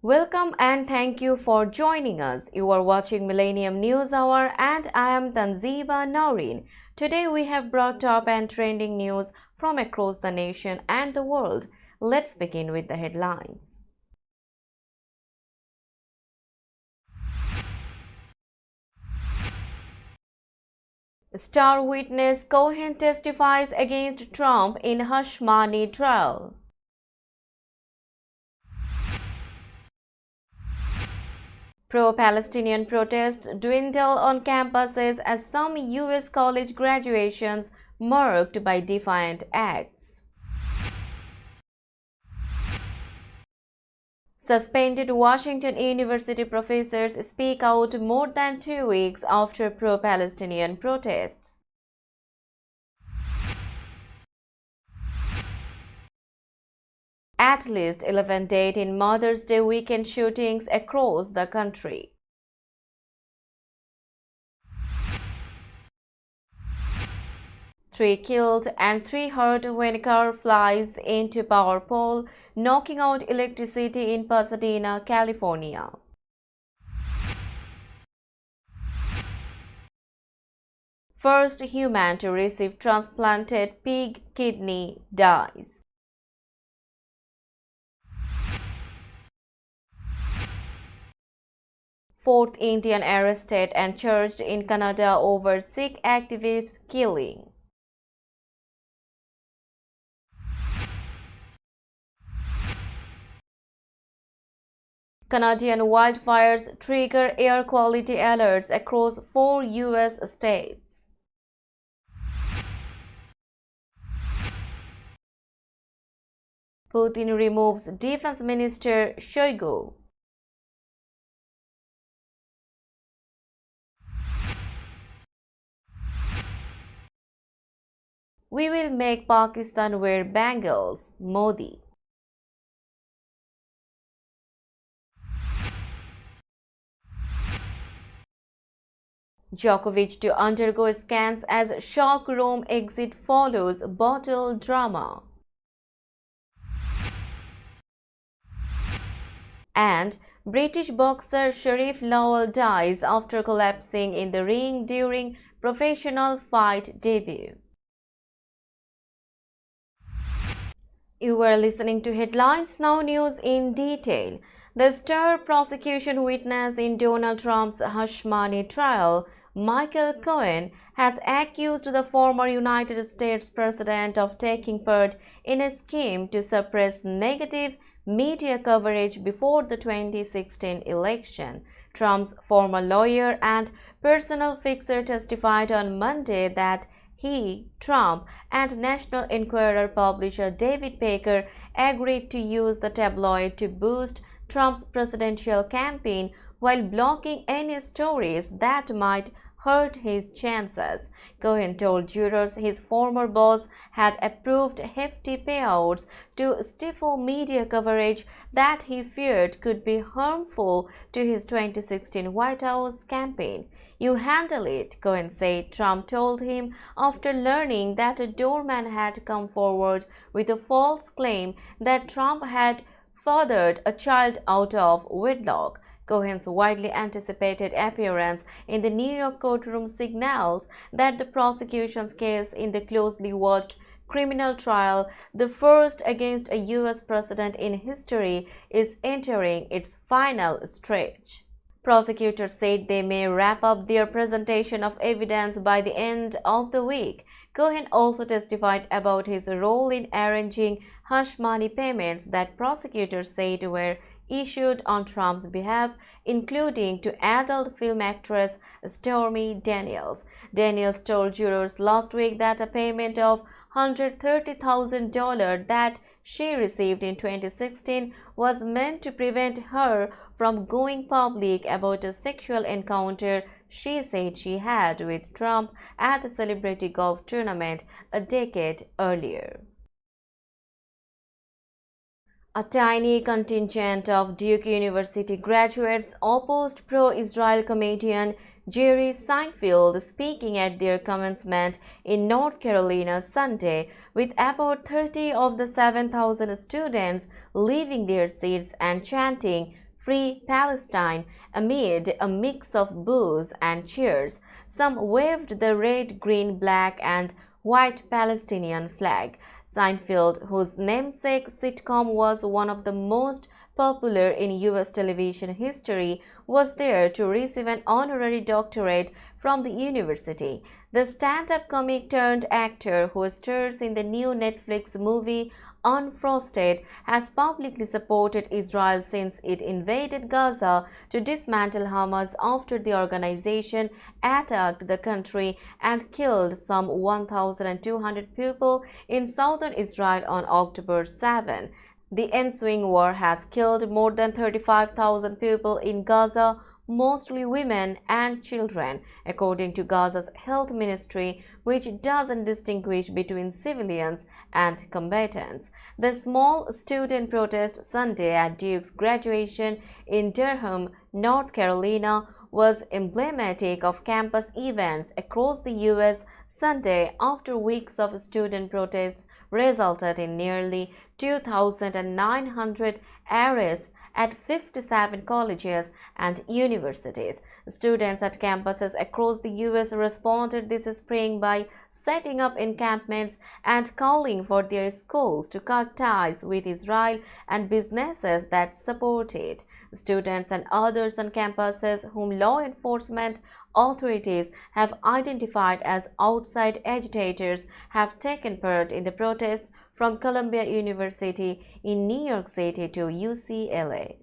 Welcome and thank you for joining us. You are watching Millennium News Hour and I am Tanziba Noreen. Today we have brought top and trending news from across the nation and the world. Let's begin with the headlines. Star witness Cohen testifies against Trump in hush money trial. Pro-Palestinian protests dwindle on campuses as some U.S. college graduations marked by defiant acts. Suspended Washington University professors speak out more than 2 weeks after pro-Palestinian protests. At least 11 dead in Mother's Day weekend shootings across the country. Three killed and 3 hurt when car flies into power pole, knocking out electricity in Pasadena, California. First human to receive transplanted pig kidney dies. Fourth Indian arrested and charged in Canada over Sikh activist killing. Canadian wildfires trigger air quality alerts across 4 U.S. states. Putin removes Defense Minister Shoigu. We will make Pakistan wear bangles, Modi. Djokovic to undergo scans as shock Rome exit follows bottle drama. And British boxer Sharif Lawal dies after collapsing in the ring during professional fight debut. You were listening to Headlines Now News in detail. The star prosecution witness in Donald Trump's hush money trial, Michael Cohen, has accused the former United States president of taking part in a scheme to suppress negative media coverage before the 2016 election. Trump's former lawyer and personal fixer testified on Monday that he, Trump, and National Enquirer publisher David Baker agreed to use the tabloid to boost Trump's presidential campaign while blocking any stories that might hurt his chances. Cohen told jurors his former boss had approved hefty payouts to stifle media coverage that he feared could be harmful to his 2016 White House campaign. "You handle it," Cohen said Trump told him after learning that a doorman had come forward with a false claim that Trump had fathered a child out of wedlock. Cohen's widely anticipated appearance in the New York courtroom signals that the prosecution's case in the closely watched criminal trial, the first against a U.S. president in history, is entering its final stretch. Prosecutors said they may wrap up their presentation of evidence by the end of the week. Cohen also testified about his role in arranging hush money payments that prosecutors said were issued on Trump's behalf, including to adult film actress Stormy Daniels. Daniels told jurors last week that a payment of $130,000 that she received in 2016 was meant to prevent her from going public about a sexual encounter she said she had with Trump at a celebrity golf tournament a decade earlier. A tiny contingent of Duke University graduates opposed pro-Israel comedian Jerry Seinfeld speaking at their commencement in North Carolina Sunday, with about 30 of the 7,000 students leaving their seats and chanting Free Palestine amid a mix of boos and cheers. Some waved the red, green, black and white Palestinian flag. Seinfeld, whose namesake sitcom was one of the most popular in US television history, was there to receive an honorary doctorate from the university. The stand-up comic turned actor who stars in the new Netflix movie Unfrosted has publicly supported Israel since it invaded Gaza to dismantle Hamas after the organization attacked the country and killed some 1,200 people in southern Israel on October 7. The ensuing war has killed more than 35,000 people in Gaza, mostly women and children, according to Gaza's health ministry, which doesn't distinguish between civilians and combatants. The small student protest Sunday at Duke's graduation in Durham, North Carolina, was emblematic of campus events across the U.S. Sunday after weeks of student protests resulted in nearly 2,900 arrests at 57 colleges and universities. Students at campuses across the U.S. responded this spring by setting up encampments and calling for their schools to cut ties with Israel and businesses that support it. Students and others on campuses whom law enforcement authorities have identified as outside agitators have taken part in the protests from Columbia University in New York City to UCLA.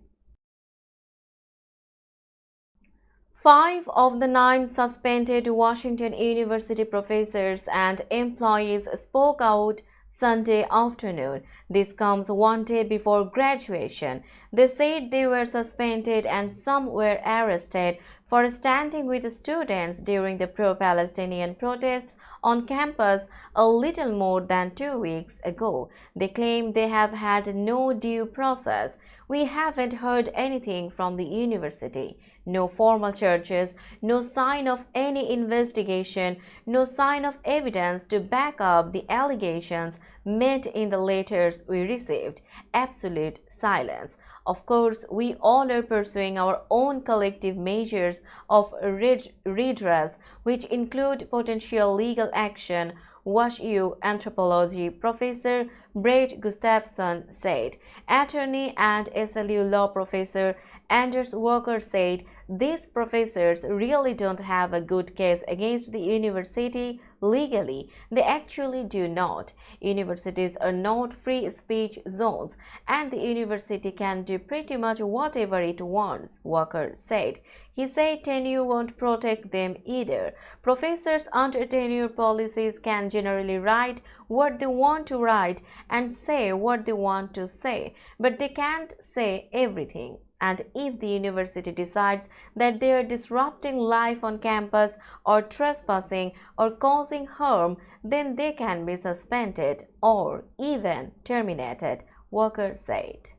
5 of the 9 suspended Washington University professors and employees spoke out Sunday afternoon. This comes one day before graduation. They said they were suspended and some were arrested for standing with students during the pro-Palestinian protests on campus a little more than 2 weeks ago. They claim they have had no due process. We haven't heard anything from the university. No formal charges, no sign of any investigation, no sign of evidence to back up the allegations made in the letters we received. Absolute silence. Of course, we all are pursuing our own collective measures of redress, which include potential legal action, WashU anthropology professor Brett Gustafson said. Attorney and SLU law professor Anders Walker said these professors really don't have a good case against the university legally. They actually do not. Universities are not free speech zones, and the university can do pretty much whatever it wants, Walker said. He said tenure won't protect them either. Professors under tenure policies can generally write what they want to write and say what they want to say, but they can't say everything. And if the university decides that they are disrupting life on campus or trespassing or causing harm, then they can be suspended or even terminated, Walker said.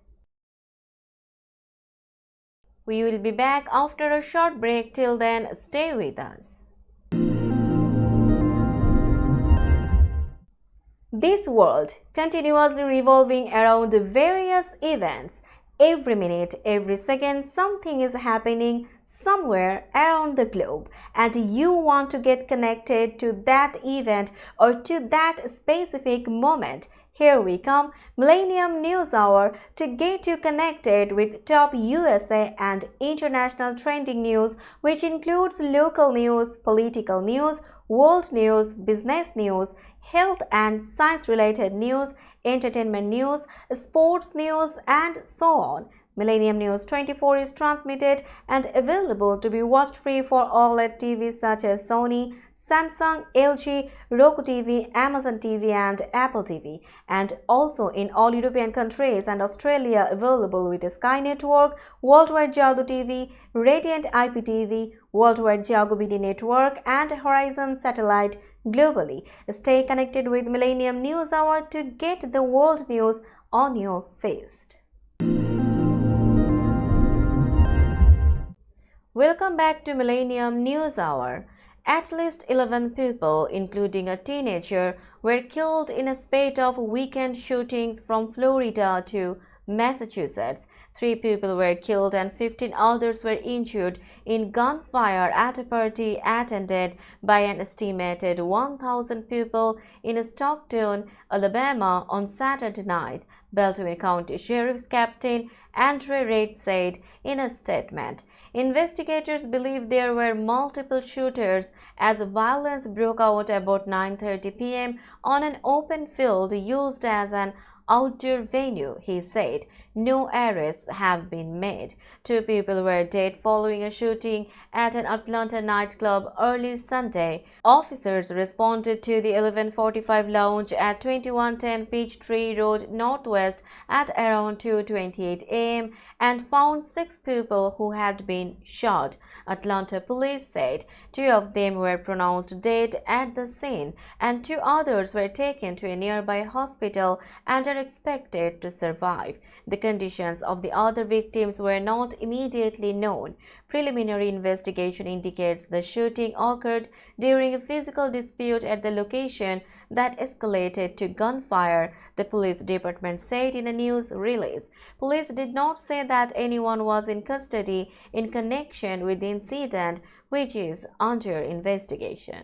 We will be back after a short break. Till then, stay with us. This world continuously revolving around various events. Every minute, every second, something is happening somewhere around the globe, and you want to get connected to that event or to that specific moment. Here we come, Millennium News Hour, to get you connected with top USA and international trending news, which includes local news, political news, world news, business news, health and science-related news, entertainment news, sports news, and so on. Millennium News 24 is transmitted and available to be watched free for OLED TVs such as Sony, Samsung, LG, Roku TV, Amazon TV, and Apple TV, and also in all European countries and Australia available with Sky Network, Worldwide Jago TV, Radiant IPTV, Worldwide Jago BD Network, and Horizon Satellite globally. Stay connected with Millennium News Hour to get the world news on your feast. Welcome back to Millennium News Hour. At least 11 people, including a teenager, were killed in a spate of weekend shootings from Florida to Massachusetts. 3 people were killed and 15 others were injured in gunfire at a party attended by an estimated 1,000 people in Stockton, Alabama on Saturday night, Baldwin County Sheriff's Captain Andre Reid said in a statement. Investigators believe there were multiple shooters as violence broke out about 9:30 p.m. on an open field used as an outdoor venue, he said. No arrests have been made. 2 people were dead following a shooting at an Atlanta nightclub early Sunday. Officers responded to the 1145 lounge at 2110 Peachtree Road Northwest at around 2:28 a.m. and found 6 people who had been shot. Atlanta police said 2 of them were pronounced dead at the scene and 2 others were taken to a nearby hospital and are expected to survive. The conditions of the other victims were not immediately known. Preliminary investigation indicates the shooting occurred during a physical dispute at the location that escalated to gunfire, the police department said in a news release. Police did not say that anyone was in custody in connection with the incident, which is under investigation.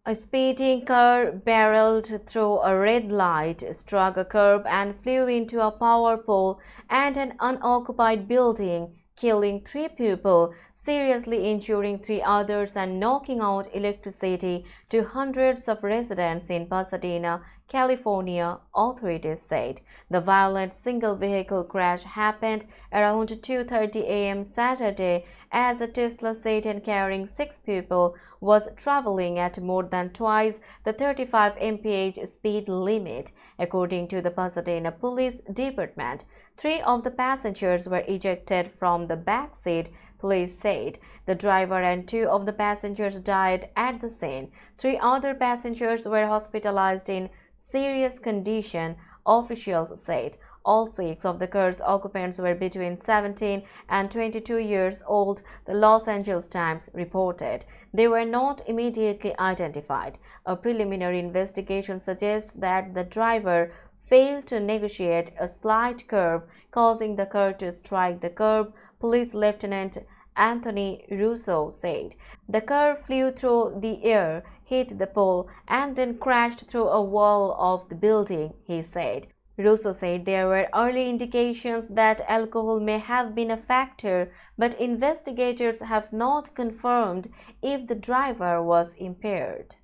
A speeding car barreled through a red light, struck a curb and flew into a power pole and an unoccupied building, killing 3 people, seriously injuring 3 others and knocking out electricity to hundreds of residents in Pasadena, California, authorities said. The violent single-vehicle crash happened around 2:30 a.m. Saturday as a Tesla Satan carrying 6 people was traveling at more than twice the 35 mph speed limit, according to the Pasadena Police Department. 3 of the passengers were ejected from the back seat, police said. The driver and 2 of the passengers died at the scene. 3 other passengers were hospitalized in serious condition, officials said. All 6 of the car's occupants were between 17 and 22 years old, the Los Angeles Times reported. They were not immediately identified. A preliminary investigation suggests that the driver failed to negotiate a slight curve, causing the car to strike the curb, Police Lieutenant Anthony Russo said. The car flew through the air, hit the pole, and then crashed through a wall of the building, he said. Russo said there were early indications that alcohol may have been a factor, but investigators have not confirmed if the driver was impaired.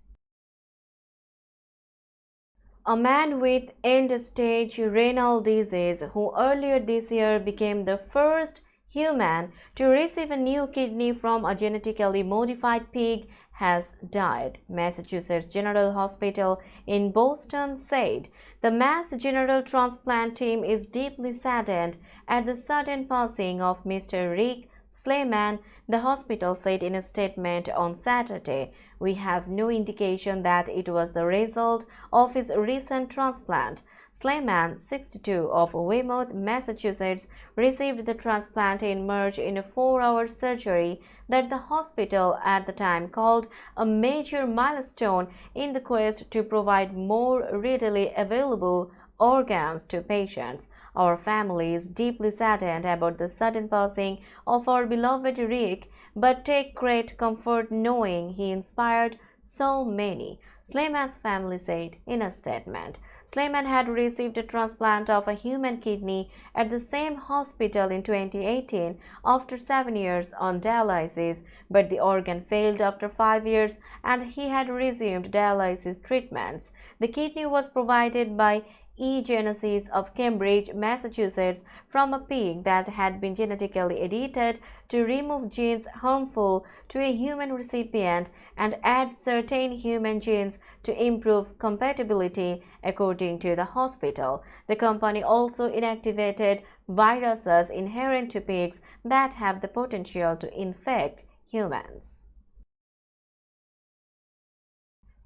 A man with end-stage renal disease who earlier this year became the first human to receive a new kidney from a genetically modified pig has died, Massachusetts General Hospital in Boston said. The Mass General transplant team is deeply saddened at the sudden passing of Mr. Rick Slayman, the hospital said in a statement on Saturday. We have no indication that it was the result of his recent transplant. Slayman, 62, of Weymouth, Massachusetts, received the transplant in March in a 4-hour surgery that the hospital at the time called a major milestone in the quest to provide more readily available organs to patients. Our family is deeply saddened about the sudden passing of our beloved Rick, but take great comfort knowing he inspired so many, Slayman's family said in a statement. Slayman had received a transplant of a human kidney at the same hospital in 2018 after 7 years on dialysis, but the organ failed after 5 years and he had resumed dialysis treatments. The kidney was provided by eGenesis of Cambridge, Massachusetts, from a pig that had been genetically edited to remove genes harmful to a human recipient and add certain human genes to improve compatibility, according to the hospital. The company also inactivated viruses inherent to pigs that have the potential to infect humans.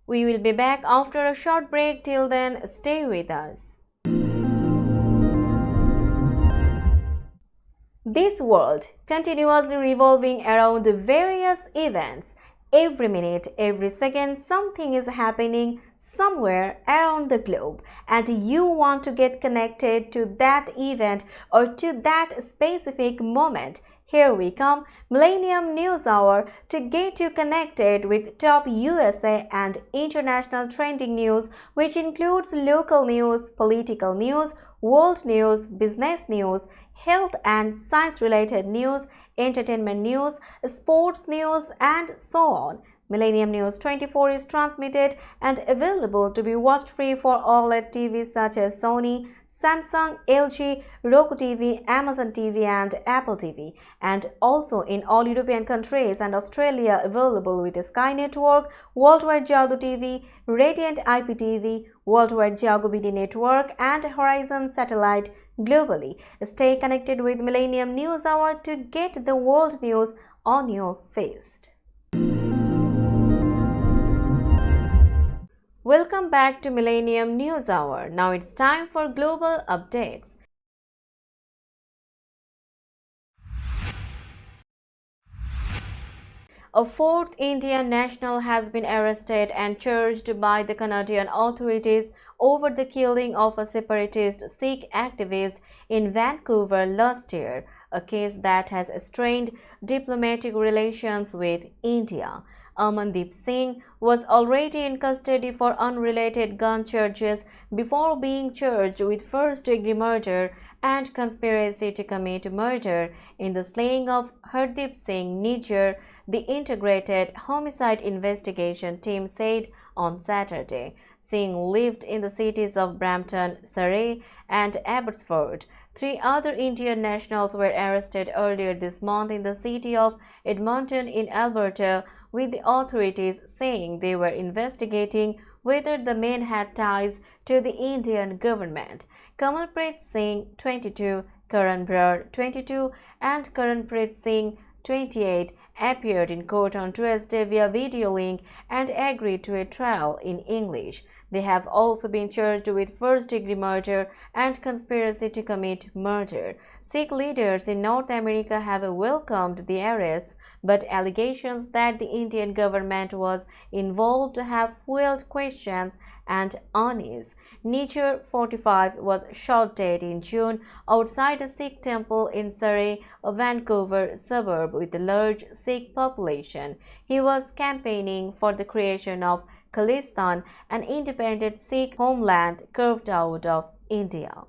We will be back after a short break. Till then, stay with us. This world continuously revolving around various events Every minute, every second, something is happening somewhere around the globe, and you want to get connected to that event or to that specific moment. Here we come, Millennium News Hour, to get you connected with top USA and international trending news, which includes local news, political news, world news, business news, health and science related news, entertainment news, sports news, and so on. Millennium News 24 is transmitted and available to be watched free for OLED TVs such as Sony, Samsung, LG, Roku TV, Amazon TV, and Apple TV, and also in all European countries and Australia available with Sky Network, Worldwide Jago TV, Radiant IPTV, Worldwide Jago BD Network, and Horizon Satellite globally. Stay connected with Millennium News Hour to get the world news on your feed. Welcome back to Millennium News Hour. Now it's time for global updates. A fourth Indian national has been arrested and charged by the Canadian authorities over the killing of a separatist Sikh activist in Vancouver last year, a case that has strained diplomatic relations with India. Amandeep Singh was already in custody for unrelated gun charges before being charged with first-degree murder and conspiracy to commit murder in the slaying of Hardeep Singh Nijjar, the Integrated Homicide Investigation Team said on Saturday. Singh lived in the cities of Brampton, Surrey, and Abbotsford. 3 other Indian nationals were arrested earlier this month in the city of Edmonton in Alberta, with the authorities saying they were investigating whether the men had ties to the Indian government. Kamalpreet Singh, 22, Karan Brar, 22, and Karanpreet Singh, 28, appeared in court on Tuesday via video link and agreed to a trial in English. They have also been charged with first-degree murder and conspiracy to commit murder. Sikh leaders in North America have welcomed the arrests, but allegations that the Indian government was involved have fueled questions and unease. Nijjar, 45, was shot dead in June outside a Sikh temple in Surrey, a Vancouver suburb with a large Sikh population. He was campaigning for the creation of Khalistan, an independent Sikh homeland carved out of India.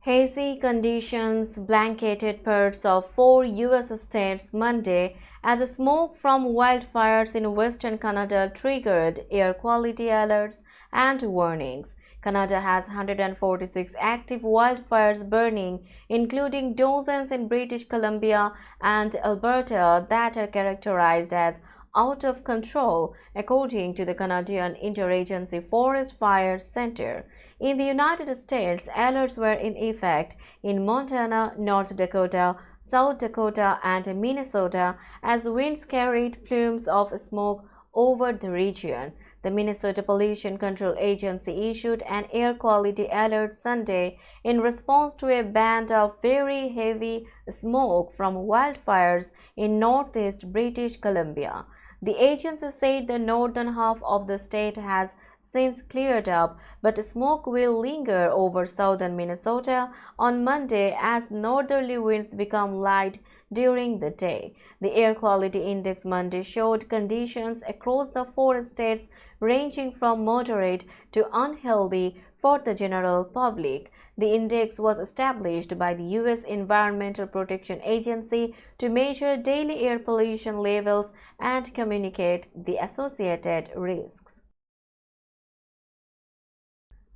Hazy conditions blanketed parts of 4 U.S. states Monday as smoke from wildfires in western Canada triggered air quality alerts and warnings. Canada has 146 active wildfires burning, including dozens in British Columbia and Alberta that are characterized as out of control, according to the Canadian Interagency Forest Fire Center. In the United States, alerts were in effect in Montana, North Dakota, South Dakota, and Minnesota as winds carried plumes of smoke over the region. The Minnesota Pollution Control Agency issued an air quality alert Sunday in response to a band of very heavy smoke from wildfires in northeast British Columbia. The agency said the northern half of the state has since cleared up, but smoke will linger over southern Minnesota on Monday as northerly winds become light during the day. The air quality index Monday showed conditions across the 4 states ranging from moderate to unhealthy for the general public. The index was established by the U.S. Environmental Protection Agency to measure daily air pollution levels and communicate the associated risks.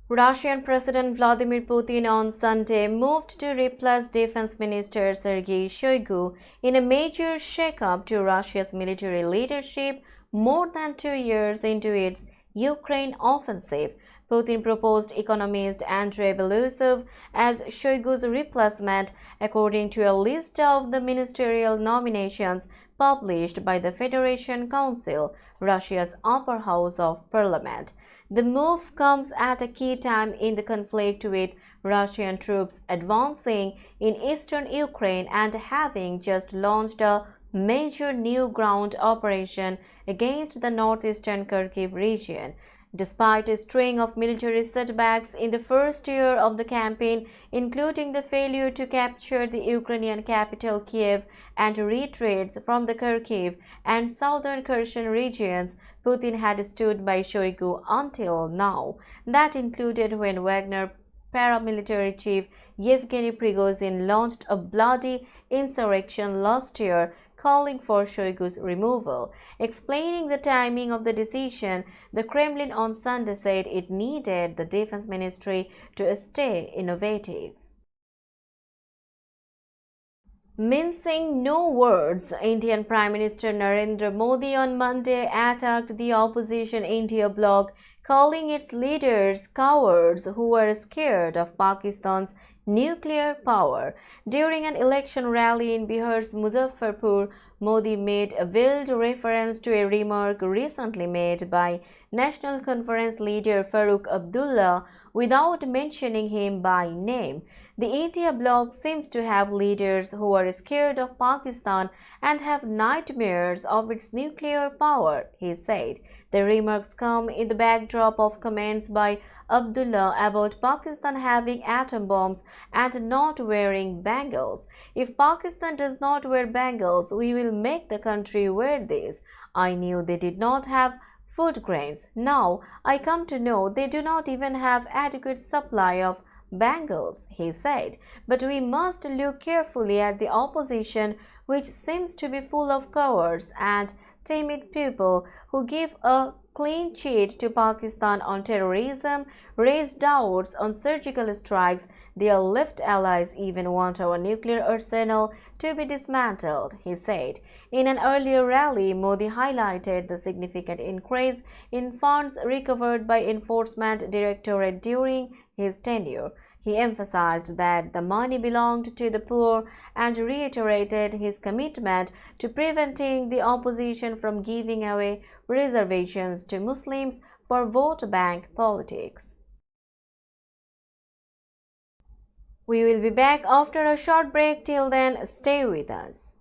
Russian President Vladimir Putin on Sunday moved to replace Defense Minister Sergei Shoigu in a major shakeup to Russia's military leadership more than 2 years into its Ukraine offensive. Putin proposed economist Andrei Belousov as Shoigu's replacement, according to a list of the ministerial nominations published by the Federation Council, Russia's upper house of parliament. The move comes at a key time in the conflict, with Russian troops advancing in eastern Ukraine and having just launched a major new ground operation against the northeastern Kharkiv region. Despite a string of military setbacks in the first year of the campaign, including the failure to capture the Ukrainian capital Kiev and retreats from the Kharkiv and southern Kherson regions, Putin had stood by Shoigu until now. That included when Wagner paramilitary chief Yevgeny Prigozhin launched a bloody insurrection last year, calling for Shoigu's removal. Explaining the timing of the decision, the Kremlin on Sunday said it needed the defense ministry to stay innovative. Mincing no words, Indian Prime Minister Narendra Modi on Monday attacked the opposition India bloc, calling its leaders cowards who were scared of Pakistan's nuclear power. During an election rally in Bihar's Muzaffarpur, Modi made a veiled reference to a remark recently made by National Conference leader Farooq Abdullah without mentioning him by name. The India bloc seems to have leaders who are scared of Pakistan and have nightmares of its nuclear power, he said. The remarks come in the backdrop of comments by Abdullah about Pakistan having atom bombs and not wearing bangles. If Pakistan does not wear bangles, we will make the country wear these. I knew they did not have food grains. Now I come to know they do not even have adequate supply of bangles, he said. But we must look carefully at the opposition, which seems to be full of cowards and timid people who give a clean sheet to Pakistan on terrorism, raise doubts on surgical strikes. Their left allies even want our nuclear arsenal to be dismantled, he said. In an earlier rally, Modi highlighted the significant increase in funds recovered by Enforcement Directorate during his tenure. He emphasized that the money belonged to the poor and reiterated his commitment to preventing the opposition from giving away reservations to Muslims for vote bank politics. We will be back after a short break. Till then, stay with us.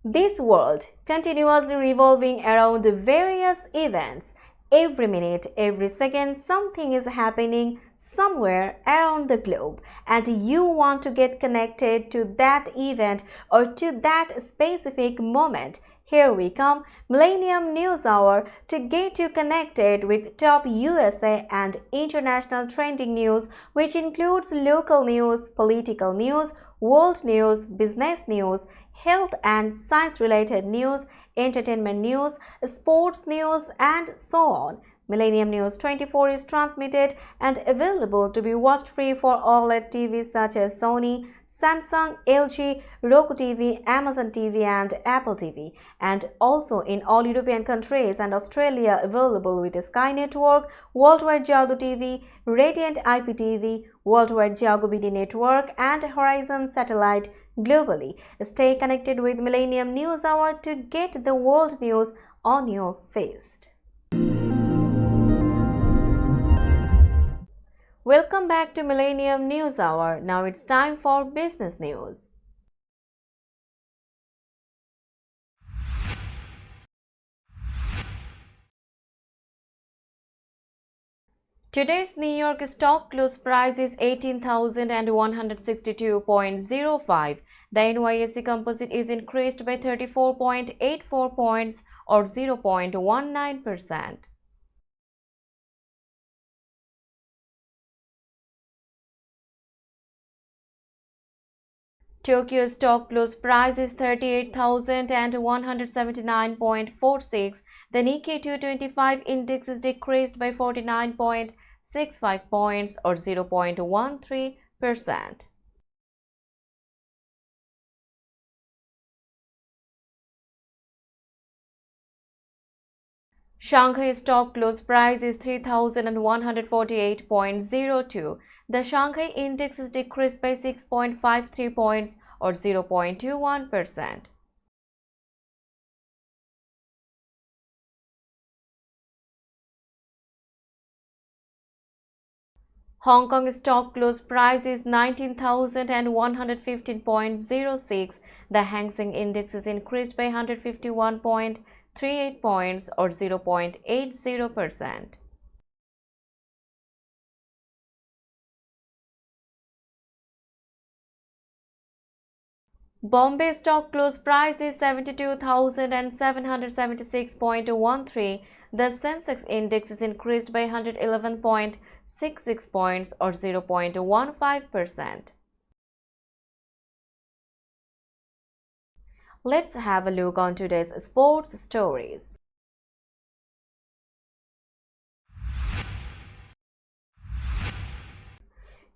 This world continuously revolving around various events. Every minute, every second, something is happening somewhere around the globe, and you want to get connected to that event or to that specific moment. Here we come, Millennium News Hour, to get you connected with top USA and international trending news, which includes local news, political news, world news, business news, health and science-related news, entertainment news, sports news, and so on. Millennium News 24 is transmitted and available to be watched free for OLED TVs such as Sony, Samsung, LG, Roku TV, Amazon TV, and Apple TV, and also in all European countries and Australia available with Sky Network, Worldwide Jago TV, Radiant IPTV, Worldwide Jago BD Network, and Horizon Satellite globally. Stay connected with Millennium News Hour to get the world news on your fist. Welcome back to Millennium News Hour. Now it's time for business news. Today's New York stock close price is 18,162.05. The NYSE Composite is increased by 34.84 points or 0.19%. Tokyo stock close price is 38,179.46. The Nikkei 225 index is decreased by 49.65 points or 0.13%. Shanghai stock close price is 3,148.02. The Shanghai index is decreased by 6.53 points or 0.21%. Hong Kong stock closed price is 19,115.06. The Hang Seng Index is increased by 151.38 points or 0.80%. Bombay stock close price is 72,776.13. The Sensex index is increased by 111.66 points or 0.15%. Let's have a look on today's sports stories.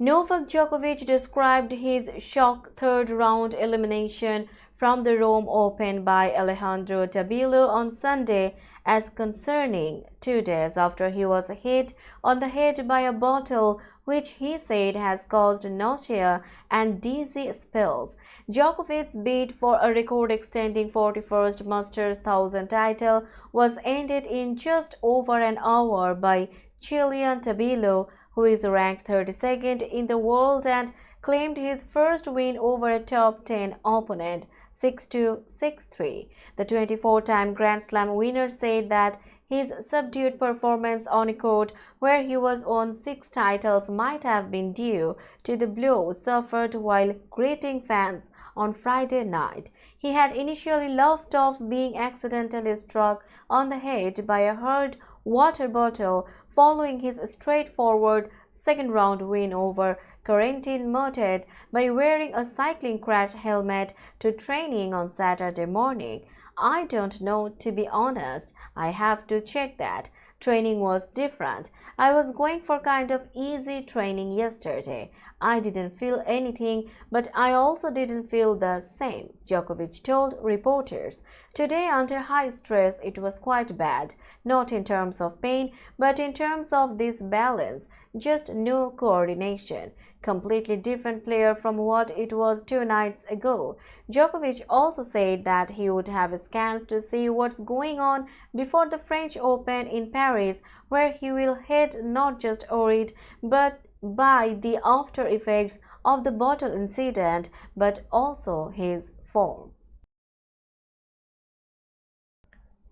Novak Djokovic described his shock third-round elimination from the Rome Open by Alejandro Tabilo on Sunday as concerning 2 days after he was hit on the head by a bottle which he said has caused nausea and dizzy spells. Djokovic's bid for a record-extending 41st Masters 1000 title was ended in just over an hour by Chilean Tabilo, who is ranked 32nd in the world and claimed his first win over a top 10 opponent, 6-2, 6-3. The 24-time Grand Slam winner said that his subdued performance on a court where he was on 6 titles might have been due to the blow suffered while greeting fans on Friday night. He had initially laughed off being accidentally struck on the head by a hard water bottle following his straightforward second-round win over Corentin Moutet by wearing a cycling crash helmet to training on Saturday morning. I don't know, to be honest. I have to check that. Training was different. I was going for kind of easy training yesterday. I didn't feel anything, but I also didn't feel the same, Djokovic told reporters. Today, under high stress, it was quite bad. Not in terms of pain, but in terms of disbalance. Just no coordination. Completely different player from what it was 2 nights ago. Djokovic also said that he would have scans to see what's going on before the French Open in Paris, where he will head not just worried but by the after effects of the bottle incident, but also his form.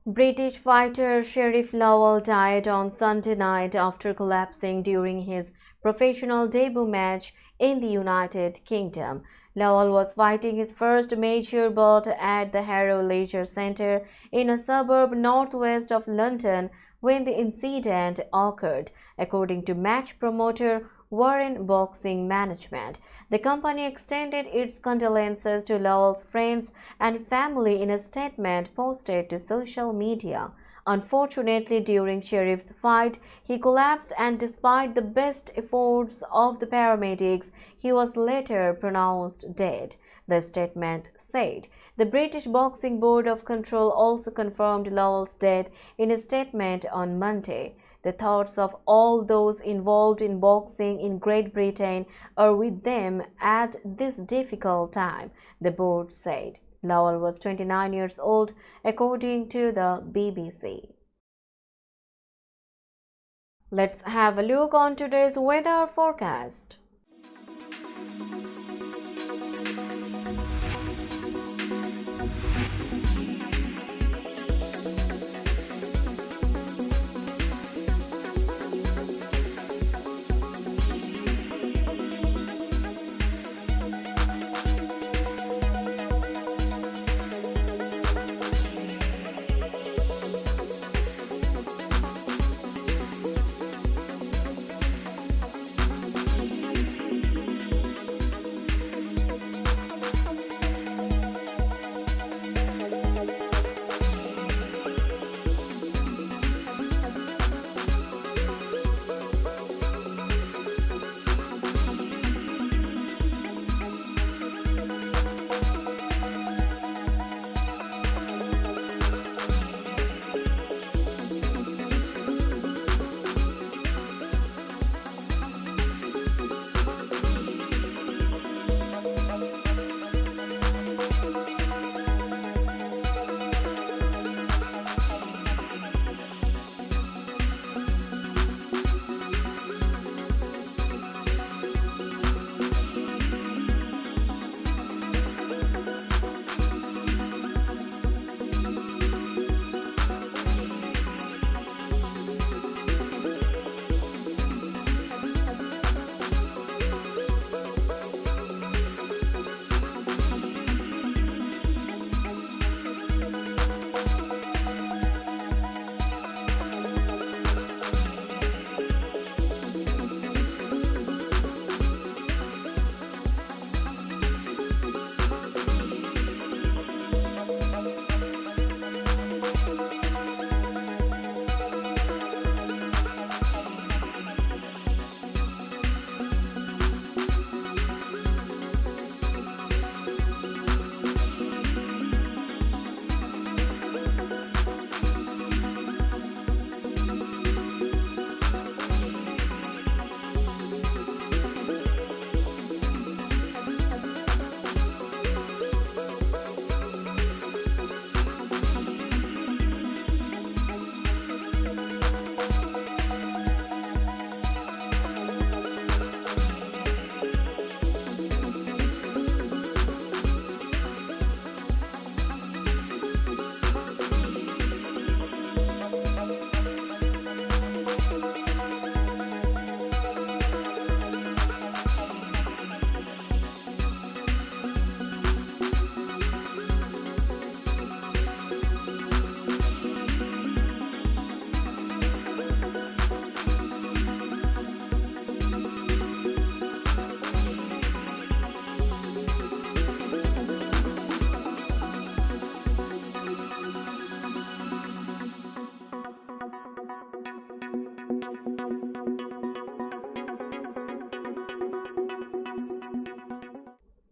British fighter Sheriff Lawal died on Sunday night after collapsing during his professional debut match in the United Kingdom. Lawal was fighting his first major bout at the Harrow Leisure Centre in a suburb northwest of London when the incident occurred, according to match promoter Warren Boxing Management. The company extended its condolences to Lawal's friends and family in a statement posted to social media. Unfortunately, during Sheriff's fight, he collapsed and despite the best efforts of the paramedics, he was later pronounced dead, the statement said. The British Boxing Board of Control also confirmed Lawal's death in a statement on Monday. The thoughts of all those involved in boxing in Great Britain are with them at this difficult time, the board said. Lawal was 29 years old, according to the BBC. Let's have a look on today's weather forecast.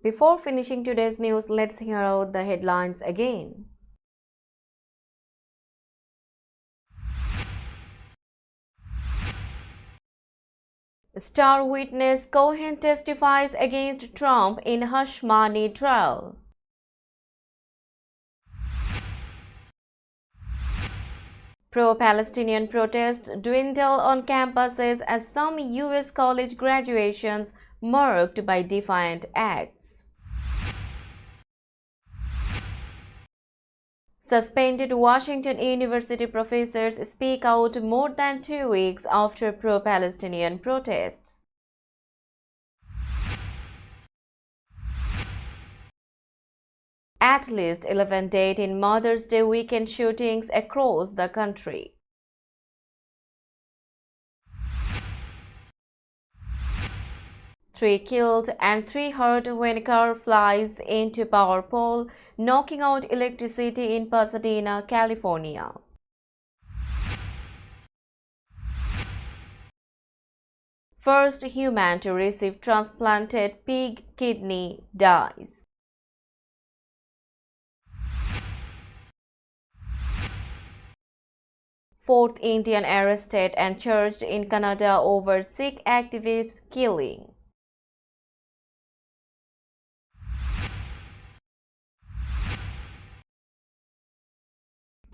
Before finishing today's news, let's hear out the headlines again. Star witness Cohen testifies against Trump in hush money trial. Pro-Palestinian protests dwindle on campuses as some U.S. college graduations marked by defiant acts. Suspended Washington University professors speak out more than 2 weeks after pro-Palestinian protests. At least 11 dead in Mother's Day weekend shootings across the country. Three killed and 3 hurt when car flies into power pole, knocking out electricity in Pasadena, California. First human to receive transplanted pig kidney dies. Fourth Indian arrested and charged in Canada over Sikh activist killing.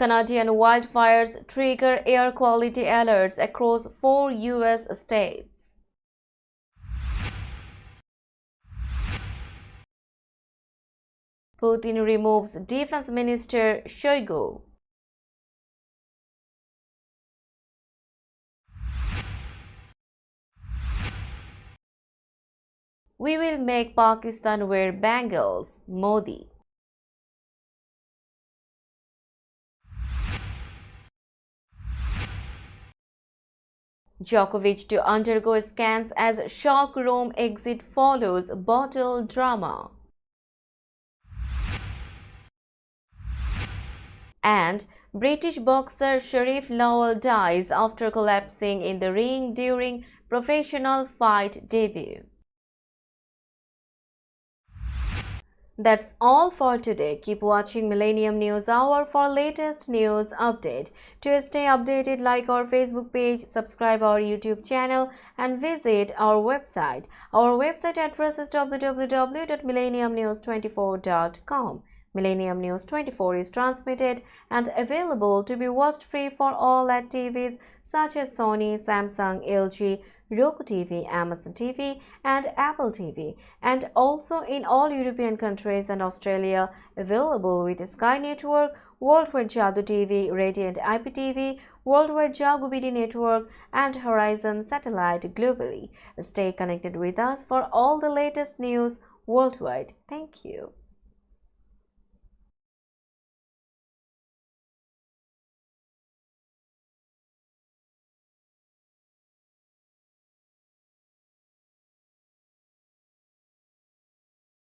Canadian wildfires trigger air quality alerts across 4 U.S. states. Putin removes Defense Minister Shoigu. We will make Pakistan wear bangles, Modi. Djokovic to undergo scans as shock Rome exit follows bottle drama. And British boxer Sharif Lawal dies after collapsing in the ring during professional fight debut. That's all for today. Keep watching Millennium News Hour for latest news update. To stay updated, like our Facebook page, subscribe our YouTube channel and visit our website. Our website address is www.millenniumnews24.com. Millennium News 24 is transmitted and available to be watched free for all at TVs such as Sony, Samsung, LG, Roku TV, Amazon TV and Apple TV, and also in all European countries and Australia, available with Sky Network, Worldwide Jadoo TV, Radiant IPTV, Worldwide Jagu BD Network and Horizon Satellite globally. Stay connected with us for all the latest news worldwide. Thank you.